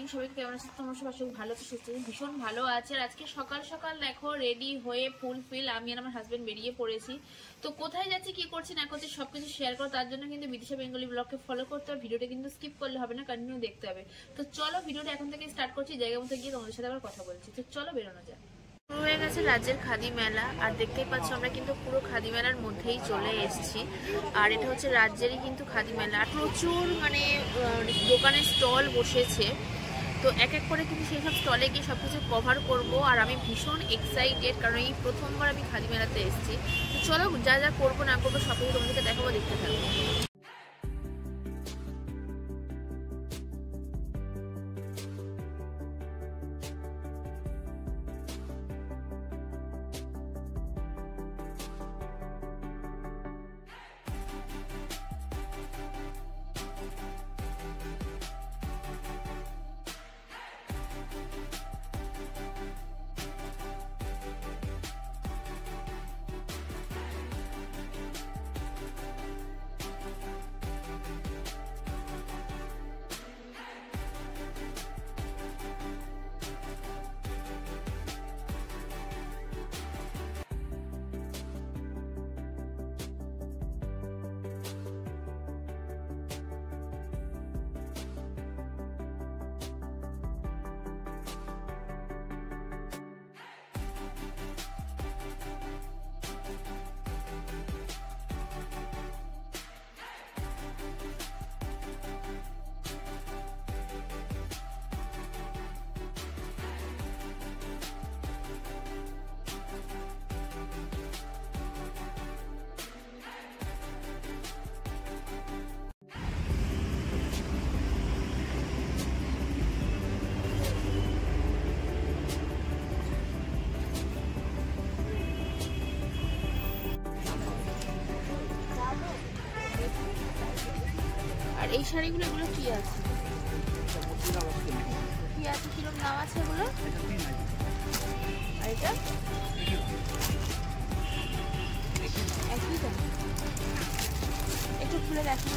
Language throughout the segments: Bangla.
মর্নিং সবাইকে, কেমন আছো তোমরা? সবাই ভালো আছো, সুস্থ আছো? ভীষণ ভালো আছে। আর আজকে সকাল সকাল দেখো রেডি হয়ে ফুলফিল আমি আর আমার হাজবেন্ড বেরিয়ে পড়েছি। তো কোথায় যাচ্ছি, কি করছি না করছি সবকিছু শেয়ার করো। তার জন্য কিন্তু বিদিশা বেঙ্গলি ব্লগকে ফলো করতে হবে। ভিডিওটা কিন্তু স্কিপ করলে হবে না, কন্টিনিউ দেখতে হবে। তো চলো ভিডিওটা এখন থেকে স্টার্ট করছি। জায়গা মতো গিয়ে তোমাদের সাথে আবার কথা বলছি। তো চলো বেরোনো যাক। শুরু হয়ে গেছে রাজ্যের খাদি মেলা। আর দেখতেই পাচ্ছ আমরা কিন্তু পুরো খাদি মেলার মধ্যেই চলে এসেছি। আর এটা হচ্ছে রাজ্যেরই কিন্তু খাদি মেলা। আর প্রচুর মানে দোকানের স্টল বসেছে। তো এক এক করে কিন্তু সেই সব স্টলে গিয়ে সব কিছু কভার করবো। আর আমি ভীষণ এক্সাইটেড, কারণ এই প্রথমবার আমি খাদি মেলাতে এসেছি। তো চলো যা যা করবো না করবো সব কিছু তোমাদেরকে দেখাবো, দেখতে থাকবো। আর এই শাড়িগুলো এগুলো কি আছে, কি আছে, কিরকম দাম আছে এগুলো? আর এটা একই দাম, একটু খুলে দেখো।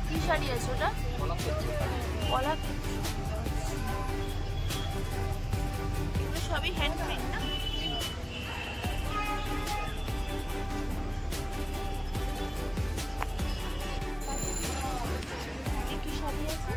কি শাড়ি আছে ওটা? কলা। এগুলো সবই হ্যান্ডমেড না? কি শাড়ি আছে?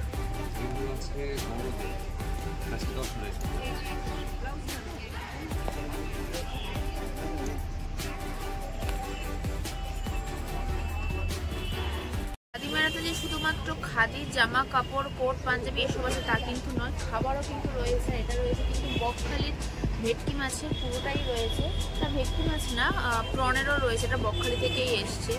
শুধুমাত্র খাদি জামা কাপড়, কোট পাঞ্জাবি এসব আছে তা কিন্তু নয়, খাবারও কিন্তু রয়েছে। এটা রয়েছে কিন্তু বকখালির ভেটকি মাছের পুরোটাই রয়েছে। এটা ভেটকি মাছ না, প্রনেরও রয়েছে, এটা বকখালি থেকেই এসছে।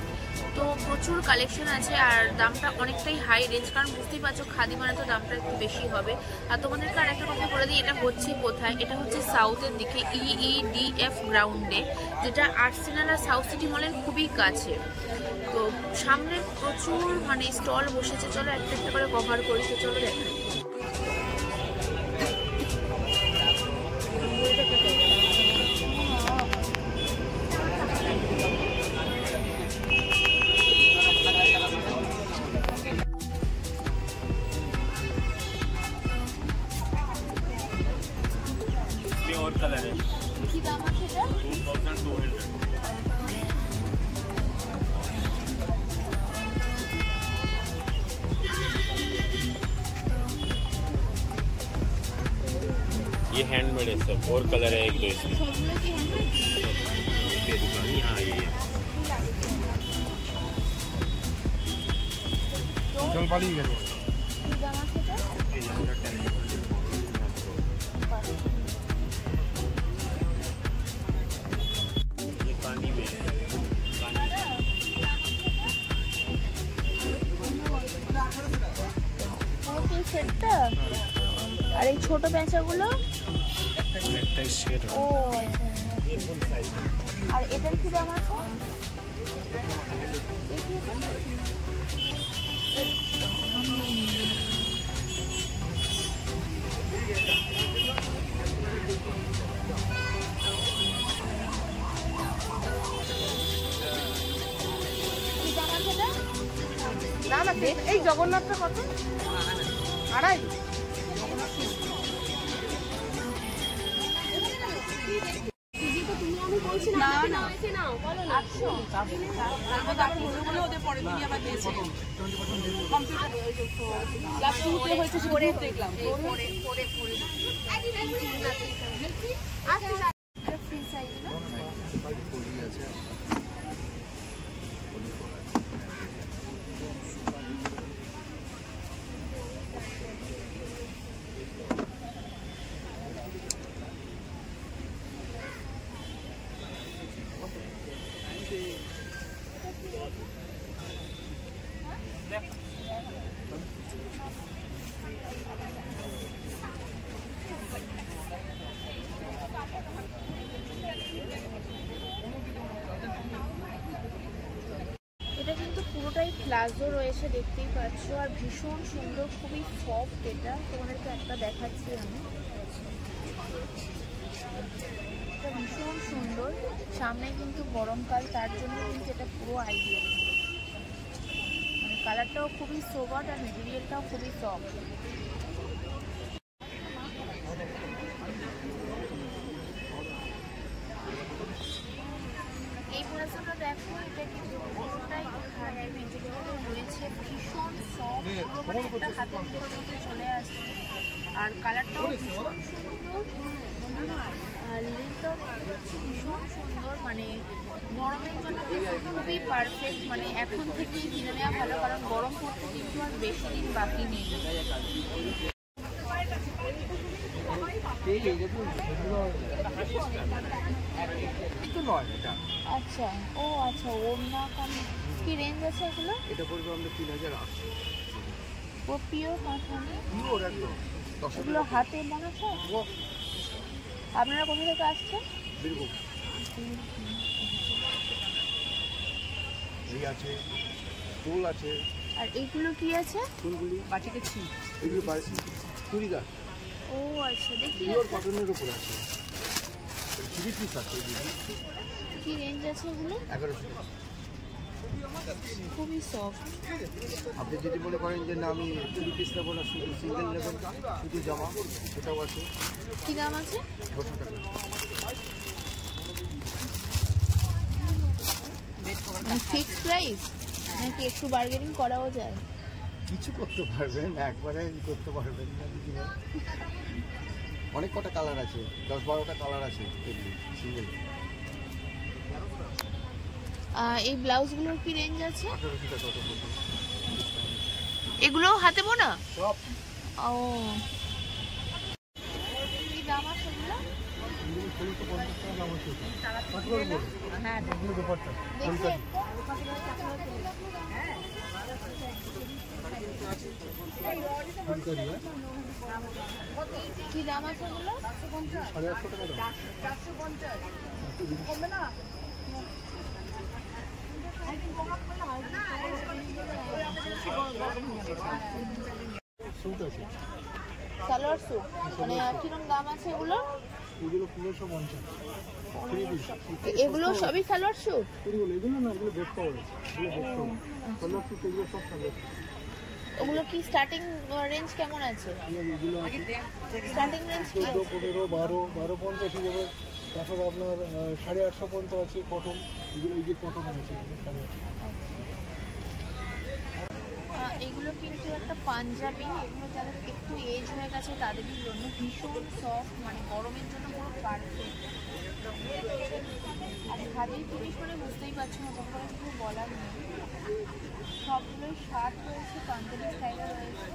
তো প্রচুর কালেকশন আছে আর দামটা অনেকটাই হাই রেঞ্জ, কারণ বুঝতেই পারছো খাদি মানে তো দামটা একটু বেশি হবে। আর তোমাদেরকে আর একটা কথা বলে দিই, এটা হচ্ছে কোথায়? এটা হচ্ছে সাউথের দিকে EEDF গ্রাউন্ডে, যেটা আর্সেনাল আর সাউথ সিটি মলের খুবই কাছে। তো সামনে প্রচুর মানে স্টল বসেছে। চলো একটা একটা করে কভার করি। তো চলো দেখা। और कलर है কি দাম আছে এটা? 2200। ये हैंडमेड है सब, और कलर है एक दो इसमें। সবগুলো কি হ্যান্ডমেড? ये दुकान यहाँ आई है। জল পালিয়ে গেল। কি দাম আছে এটা? ये पानी में এই সেটটা? আর এই ছোট পেঁচাগুলো? ও আচ্ছা। আর এটার কি দাম আছে? না না এই জগন্নাথটা কত? আড়াই। না না ওদের পরে তুমি আবার দিয়েছিলেন ক্লাস 2 তে হয়েছে পরে দেখলাম ফ্রি সাইজ না? এটা কিন্তু পুরোটাই প্লাজো রয়েছে, দেখতেই পাচ্ছ, আর ভীষণ সুন্দর, খুবই সফট। এটা তোমাদেরকে একটা দেখাচ্ছি আমি, এটা ভীষণ সুন্দর। সামনে কিন্তু গরমকাল, তার জন্য কিন্তু এটা পুরো আইডিয়া, মানে কালারটাও খুবই সোবার আর মেটেরিয়ালটাও খুবই সফট। এই ব্লাউজটা দেখো, এটা কিন্তু পুরোটাই হাই মেটেরিয়াল রয়েছে, ভীষণ সফট, পুরো মানে একটা হাতের মধ্যে চলে আসছে। আর কালারটাও ভীষণ সুন্দর, আর লিনটাও ভীষণ সুন্দর, মানে গরমের জন্য খুবই পারফেক্ট। মানে এখন থেকেই কিনে নেওয়া ভালো, কারণ গরম পড়তে কিন্তু আর বেশি দিন বাকি নেই। আচ্ছা, ও আচ্ছা, ওড়না কি রেঞ্জ আছে এগুলো? এটা পড়বে আমরা 3800। ও পিওর কাঁথানি, পিওর একদম। এগুলো হাতে বানাচ্ছে? আপনারা কোথা থেকে আসছেন? বীরভূম। এই আছে, ফুল আছে। আর এইগুলো কি আছে? ফুলগুলি বাটিকে ছি এগুলো চুড়িদার। ও আচ্ছা, দেখি পিওর কটনের উপর আছে। 3 পিস আছে। কি রেঞ্জ আছে এগুলো? 1100 টাকা। খুবই সফট। আপনি যদি মনে করেন যে না আমি 3 পিস নেবো না, শুধু সিঙ্গেল নেবেন, শুধু জামা, সেটাও আছে। কি দাম আছে? 200 টাকা। ফিক্সড প্রাইস নাকি একটু বার্গেনিং করাও যায়? কিছু করতে পারবেন, একবারে করতে পারবেন না। অনেক কটা কালার আছে, 10-12টা কালার আছে এগুলি সিঙ্গেল। এই ব্লাউজগুলোর কি রেঞ্জ আছে? 1800 টাকা কত পড়বে? এগুলো হাতে বোনা? সব। ও, কি দাম আছে এগুলো? এগুলো 1650 টাকা দাম আছে। কত করে বলুন? হ্যাঁ এগুলো দুপাট্টা। দেখি কি দাম আছে এগুলো? 850 টাকা দাম। 450 কমবে না? স্যুট আছে। সালোয়ার স্যুট, মানে কিরকম দাম আছে এগুলো? এগুলো 1550। 3 পিস। এগুলো সবই সালোয়ার স্যুট? এগুলো না, এগুলো বেড কভার। এগুলো বেড কভার। সালোয়ার স্যুট এগুলো সব সালোয়ার। ওগুলো কি স্টার্টিং রেঞ্জ কেমন আছে? এগুলো আছে স্টার্টিং রেঞ্জ কি 14, 15, 12, 1250 হয়ে যাবে। তারপর আপনার 850 পর্যন্ত আছে কটন। এগুলো এই যে কটন আছে, এগুলো 850। এগুলো কিন্তু একটা পাঞ্জাবি, এগুলো যাদের একটু এজ হয়ে গেছে তাদের জন্য ভীষণ সফট, মানে গরমের জন্য পুরো পারফেক্ট। আর হাতের জিনিস মানে বুঝতেই পারছো না, তখন কিছু বলার নেই। সবগুলোই শার্ট রয়েছে, পাঞ্জাবি স্টাইলে রয়েছে।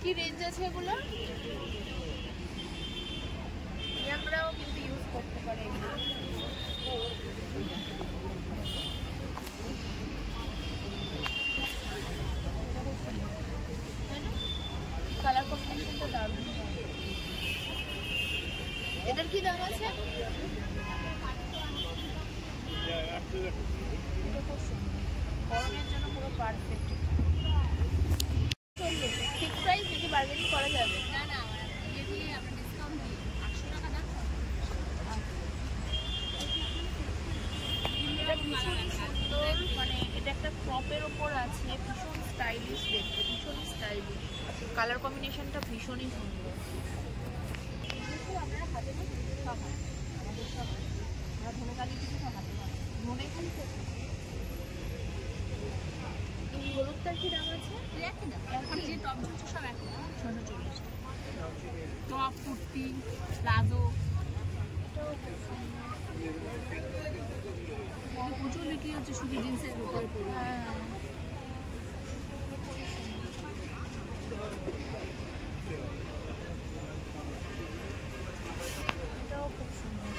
কি রেঞ্জ আছে এগুলো? আমরাও কিন্তু ইউজ করতে পারি এগুলো। এটার কি দাম আছে? গরমের জন্য পুরো পারফেক্ট। ফিক্স প্রাইস নাকি বার্গেনিং করা যাবে? না না, আমরা ডিসকাউন্ট দিই 800 টাকা দাম। এটা ভীষণ সুন্দর, মানে এটা একটা ক্রপের ওপর আছে, ভীষণ স্টাইলিশ দেখতে, ভীষণ স্টাইলিশ। কালার কম্বিনেশনটা ভীষণই সুন্দর। আপনারা হাতে না সব হাতে, আমাদের সব হাতে, আমরা ধনে কালি কিছু সব হাতে পাবো, ধনে কালি এই হলুদটার কি দাম আছে? একই দাম, এখন যে টপ ঝুলছে সব একই দাম, 640 টপ, কুর্তি, প্লাজো। প্রচুর বিক্রি হচ্ছে শুধু জিন্সের উপরে। এটাও খুব সুন্দর।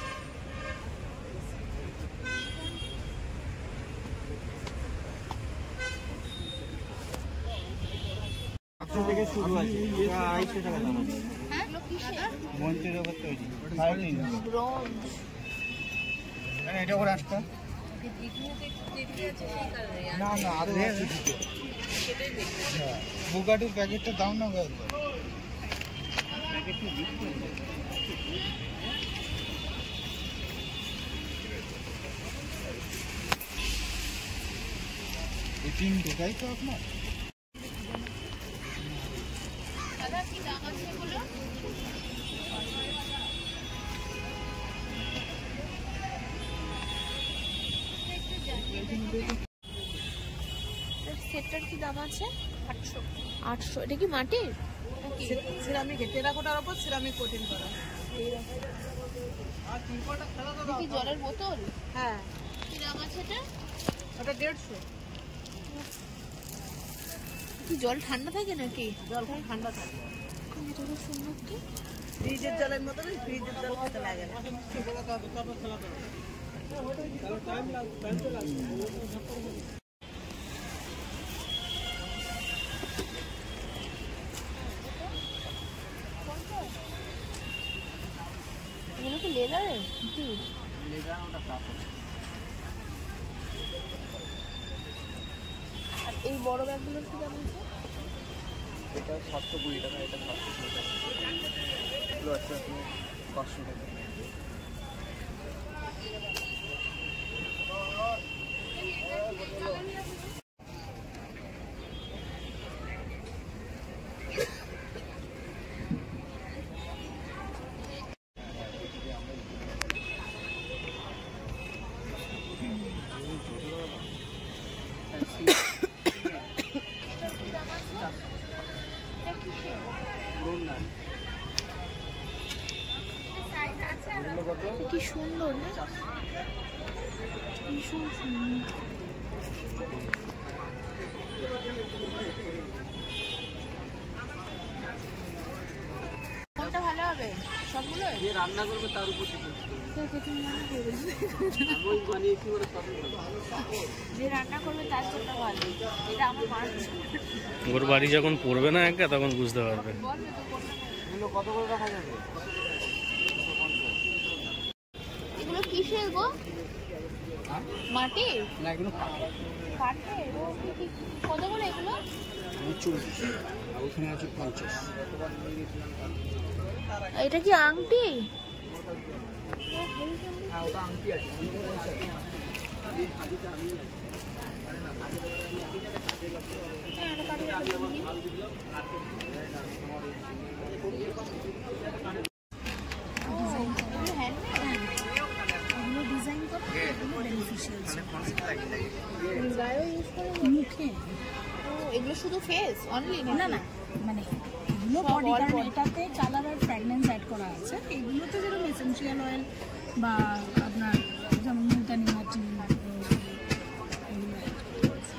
থেকে শুরু আছে, 250 টাকা দাম আছে। হ্যাঁ, কিসের? মঞ্চের ওপর তৈরি। ব্রোঞ্জ। এটা ওর একটা না না আরো বুগাটির প্যাকেটটা দাও না গো একবার। এই তিন ঢোকাই তো আপনার। দাদা কি দাম আছে এগুলো? সেটটার কি দাম আছে? 800। 800। এটা কি মাটির? সিরামিক, টেরাকোটার উপর সিরামিক কোটিং করা। এটা কি জলের বোতল? হ্যাঁ, কি দাম আছে এটা? ওটা 150। কি জল ঠান্ডা থাকে নাকি? জল খুব ঠান্ডা থাকে, এটা খুব সুন্দর তো। ফ্রিজের জলের মতন, ফ্রিজের জল খেতে লাগে না। এগুলো কি লেদারের? কি আর এই বড় ব্যাগগুলোর কি দাম আছে? এটা 720 টাকা, এটা 700 টাকা, এগুলো আছে আপনি 500 টাকা। কি সুন্দর না, ভীষণ সুন্দর। কোনটা ভালো হবে? সবগুলো যে রান্না করবে তার উপর ডিপেন্ড যে রান্না করবে তার জন্য ভালো। এটা আমার মার ওর বাড়ি যখন পড়বে না একা তখন বুঝতে পারবে। বলবে তো কোনটা। এগুলো কত করে রাখা যাবে? এগুলো কিসের গো? মাটির না এগুলো কাঠের? কত করে এগুলো? 40, আর ওখানে আছে 50। এটা কি আংটি? হ্যাঁ ওটা আংটি আছে। এগুলো শুধু ফেস অনলি? না না, মানে এগুলো বডি, কারণ এটাতে কালার আর ফ্র্যাগনেন্স অ্যাড করা আছে। এগুলোতে যেরকম এসেন্সিয়াল অয়েল বা আপনার যেমন মুলতানি মাটি এগুলো add করা আছে।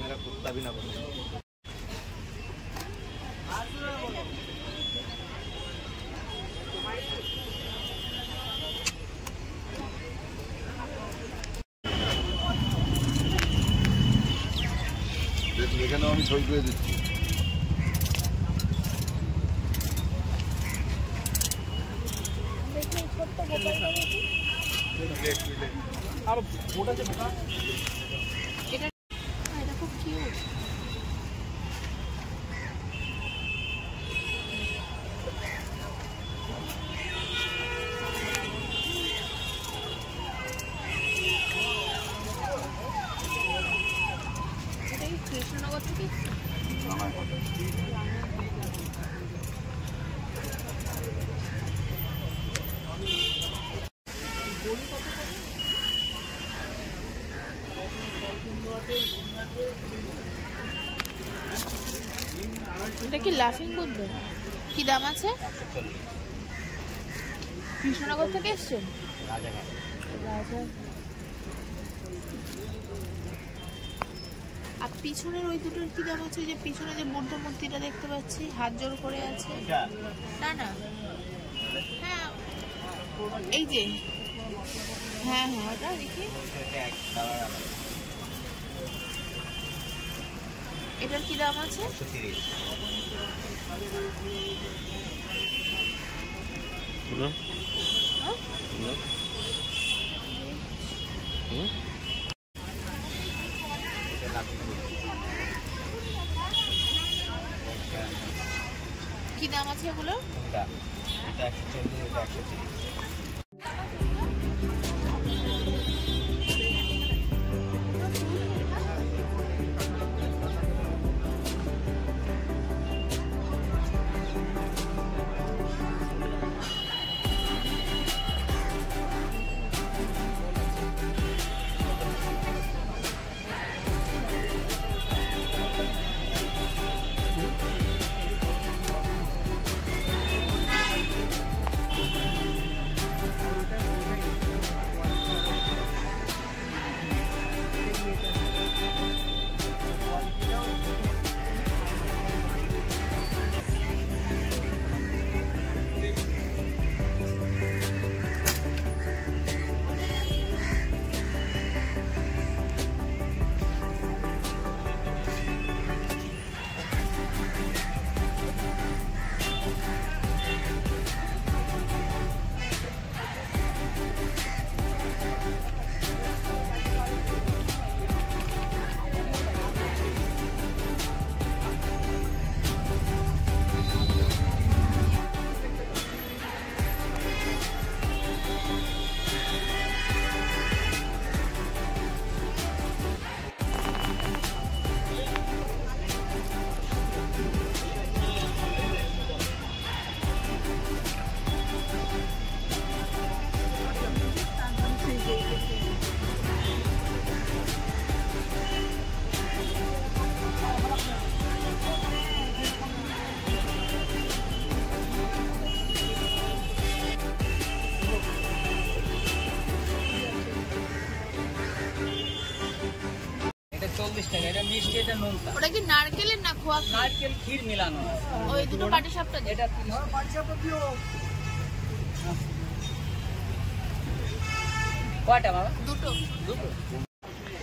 मेरा कुत्ता भी ना बोले। এখানেও আমি ছবি করে দিচ্ছি। আর ওটা যে বোকা এটা খুব কিউট। এটা কি কৃষ্ণনগর থেকে? এটা কি লাফিং বুদ্ধ? কি দাম আছে? কৃষ্ণনগর থেকে এসছেন? আর পিছনের ওই দুটোর কি দাম আছে? যে পিছনে যে বুদ্ধ মূর্তিটা দেখতে পাচ্ছি হাত জোর করে আছে। না না, হ্যাঁ এই যে, হ্যাঁ হ্যাঁ ওটা দেখি। এটার কি দাম আছে? 130। কি দাম আছে এগুলো? এটা 140, এটা 130। এটা 40 টাকা, এটা মিষ্টি, এটা নোনতা। ওটা কি নারকেলের না খোয়া? নারকেল ক্ষীর মিলানো আছে। ওই দুটো পাটিসাপটা দিন। এটা 30 টাকা। কয়টা বাবা? দুটো।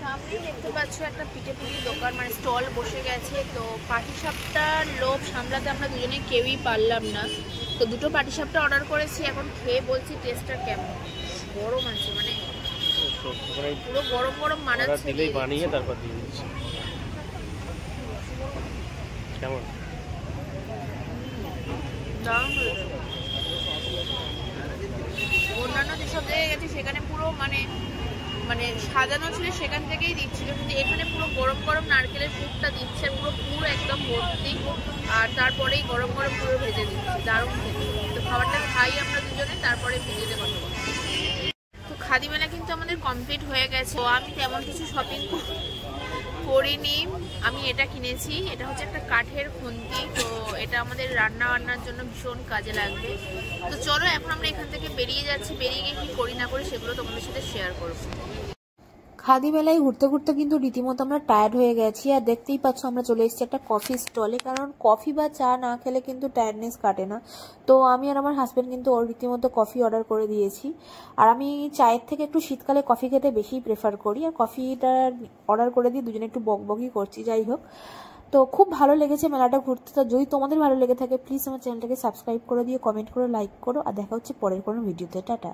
সামনেই দেখতে পাচ্ছ একটা পিঠে পুলির দোকান, মানে স্টল বসে গেছে। তো পাটিসাপটার লোভ সামলাতে আমরা দুজনে কেউই পারলাম না, তো দুটো পাটিসাপটা অর্ডার করেছি। এখন খেয়ে বলছি টেস্টটা কেমন। গরম আছে, মানে পুরো গরম গরম মানাচ্ছে। দিলেই বানিয়ে তারপর দিয়ে দিচ্ছি। কেমন? দারুণ হয়েছে। অন্যান্য যেসব জায়গায় গেছি সেখানে পুরো মানে মানে সাজানো ছিল, সেখান থেকেই দিচ্ছিল, কিন্তু এখানে পুরো গরম গরম নারকেলের পুরটা দিচ্ছে, পুরো পুরো একদম ভর্তি, আর তারপরেই গরম গরম পুরো ভেজে দিচ্ছে। দারুণ খেতে। তো খাবারটা খাই আমরা দুজনে, তারপরে ভিজেতে কথা বলবো। তো খাদি মেলা কিন্তু আমাদের কমপ্লিট হয়ে গেছে। তো আমি তেমন কিছু শপিং করিনি। আমি এটা কিনেছি, এটা হচ্ছে একটা কাঠের খুন্তি। তো এটা আমাদের রান্না বান্নার জন্য ভীষণ কাজে লাগবে। তো চলো এখন আমরা এখান থেকে বেরিয়ে যাচ্ছি, বেরিয়ে গিয়ে কি করি না করি সেগুলো তোমাদের সাথে শেয়ার করবো। খাদি মেলায় ঘুরতে ঘুরতে কিন্তু রীতিমতো আমরা টায়ার্ড হয়ে গেছি। আর দেখতেই পাচ্ছ আমরা চলে এসেছি একটা কফি স্টলে, কারণ কফি বা চা না খেলে কিন্তু টায়ার্ডনেস কাটে না। তো আমি আর আমার হাজব্যান্ড কিন্তু রীতিমতো কফি অর্ডার করে দিয়েছি। আর আমি চায়ের থেকে একটু শীতকালে কফি খেতে বেশি প্রেফার করি, আর কফিটা অর্ডার করে দিয়ে দুজনে একটু বকবকই করছি। যাই হোক, তো খুব ভালো লেগেছে মেলাটা ঘুরতে। তো যদি তোমাদের ভালো লেগে থাকে প্লিজ আমার চ্যানেলটাকে সাবস্ক্রাইব করে দিও, কমেন্ট করে লাইক করো। আর দেখা হচ্ছে পরের কোনো ভিডিওতে। টাটা।